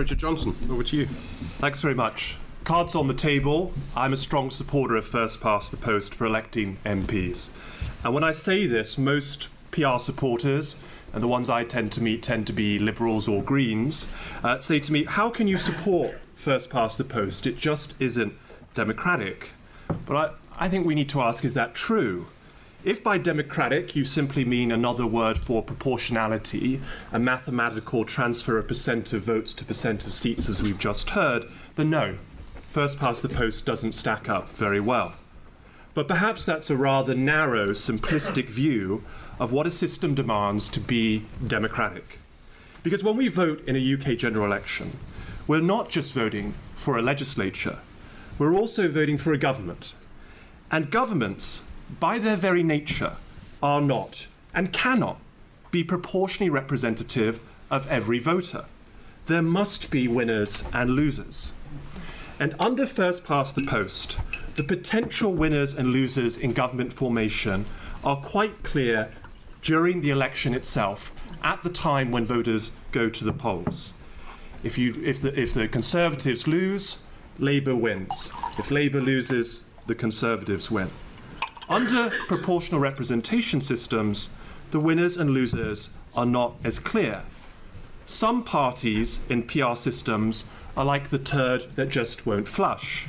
Richard Johnson, over to you. Thanks very much. Cards on the table. I'm a strong supporter of first past the post for electing MPs. And when I say this, most PR supporters, and the ones I tend to meet tend to be Liberals or Greens, say to me, how can you support first past the post? It just isn't democratic. But I think we need to ask, is that true? If by democratic you simply mean another word for proportionality, a mathematical transfer of percent of votes to percent of seats as we've just heard, then no, first past the post doesn't stack up very well. But perhaps that's a rather narrow, simplistic view of what a system demands to be democratic. Because when we vote in a UK general election, we're not just voting for a legislature, we're also voting for a government. And governments, by their very nature, are not and cannot be proportionally representative of every voter. There must be winners and losers. And under first past the post, the potential winners and losers in government formation are quite clear during the election itself, at the time when voters go to the polls. If the Conservatives lose, Labour wins. If Labour loses, the Conservatives win. Under proportional representation systems, the winners and losers are not as clear. Some parties in PR systems are like the turd that just won't flush.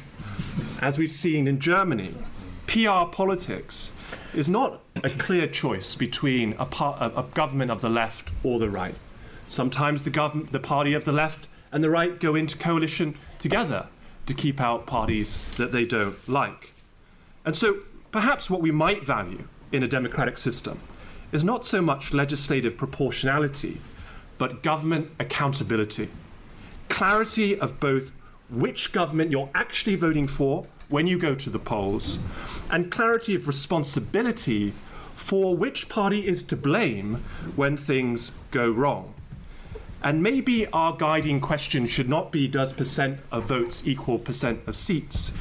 As we've seen in Germany, PR politics is not a clear choice between a government of the left or the right. Sometimes the party of the left and the right go into coalition together to keep out parties that they don't like. And so perhaps what we might value in a democratic system is not so much legislative proportionality, but government accountability. Clarity of both which government you're actually voting for when you go to the polls, and clarity of responsibility for which party is to blame when things go wrong. And maybe our guiding question should not be, does percent of votes equal percent of seats?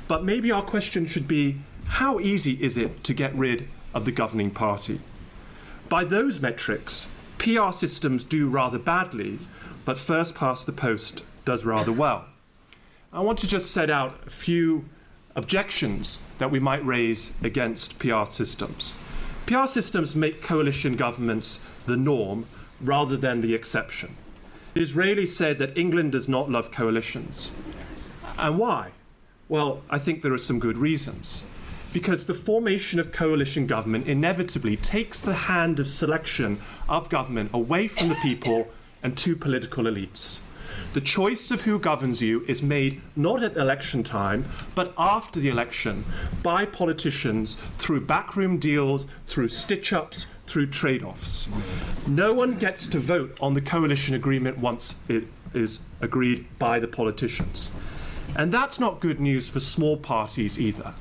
But maybe our question should be, how easy is it to get rid of the governing party? By those metrics, PR systems do rather badly, but first past the post does rather well. I want to just set out a few objections that we might raise against PR systems. PR systems make coalition governments the norm rather than the exception. Disraeli said that England does not love coalitions. And why? Well, I think there are some good reasons. Because the formation of coalition government inevitably takes the hand of selection of government away from the people and to political elites. The choice of who governs you is made not at election time, but after the election by politicians through backroom deals, through stitch-ups, through trade-offs. No one gets to vote on the coalition agreement once it is agreed by the politicians. And that's not good news for small parties either.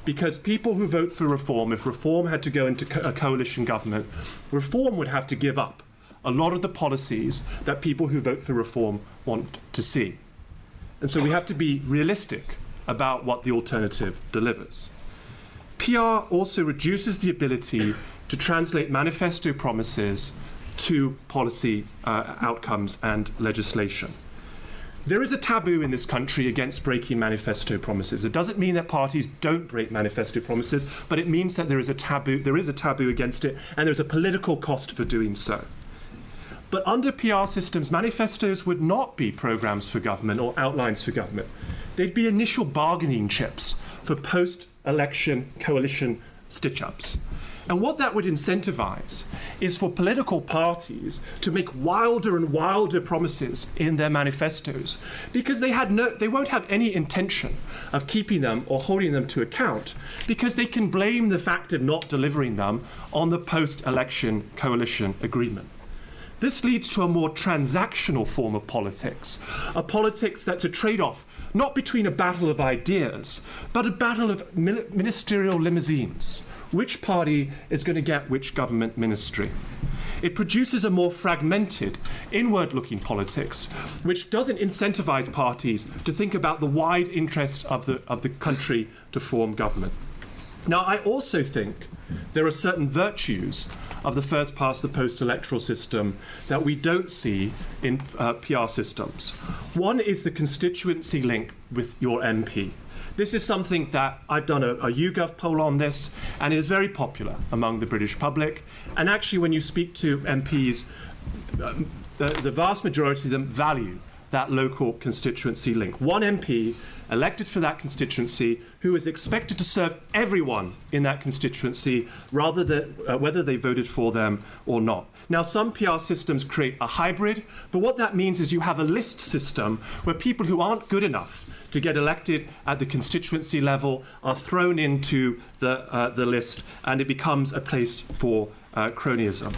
Because people who vote for reform, if reform had to go into a coalition government, reform would have to give up a lot of the policies that people who vote for reform want to see. And so we have to be realistic about what the alternative delivers. PR also reduces the ability to translate manifesto promises to policy outcomes and legislation. There is a taboo in this country against breaking manifesto promises. It doesn't mean that parties don't break manifesto promises, but it means that there is a taboo against it, and there's a political cost for doing so. But under PR systems, manifestos would not be programs for government or outlines for government. They'd be initial bargaining chips for post-election coalition stitch-ups. And what that would incentivize is for political parties to make wilder and wilder promises in their manifestos, because they won't have any intention of keeping them or holding them to account, because they can blame the fact of not delivering them on the post-election coalition agreement. This leads to a more transactional form of politics, a politics that's a trade-off, not between a battle of ideas, but a battle of ministerial limousines. Which party is going to get which government ministry? It produces a more fragmented, inward-looking politics, which doesn't incentivize parties to think about the wide interests of the country to form government. Now, I also think there are certain virtues of the first-past-the-post electoral system that we don't see in PR systems. One is the constituency link with your MP. This is something that I've done a YouGov poll on this, and it is very popular among the British public. And actually, when you speak to MPs, the vast majority of them value that local constituency link. One MP elected for that constituency who is expected to serve everyone in that constituency, rather than whether they voted for them or not. Now, some PR systems create a hybrid, but what that means is you have a list system where people who aren't good enough to get elected at the constituency level are thrown into the list, and it becomes a place for cronyism.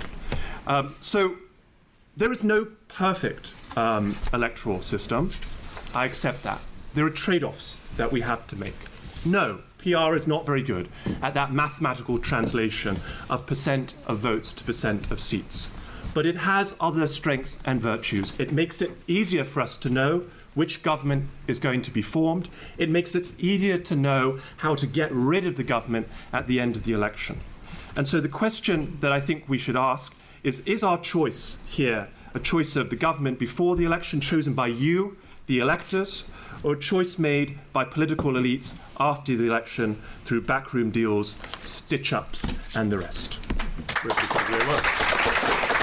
So there is no perfect electoral system. I accept that. There are trade-offs that we have to make. No, PR is not very good at that mathematical translation of percent of votes to percent of seats. But it has other strengths and virtues. It makes it easier for us to know which government is going to be formed. It makes it easier to know how to get rid of the government at the end of the election. And so the question that I think we should ask is our choice here a choice of the government before the election chosen by you, the electors, or a choice made by political elites after the election through backroom deals, stitch-ups, and the rest? Richard, thank you very much.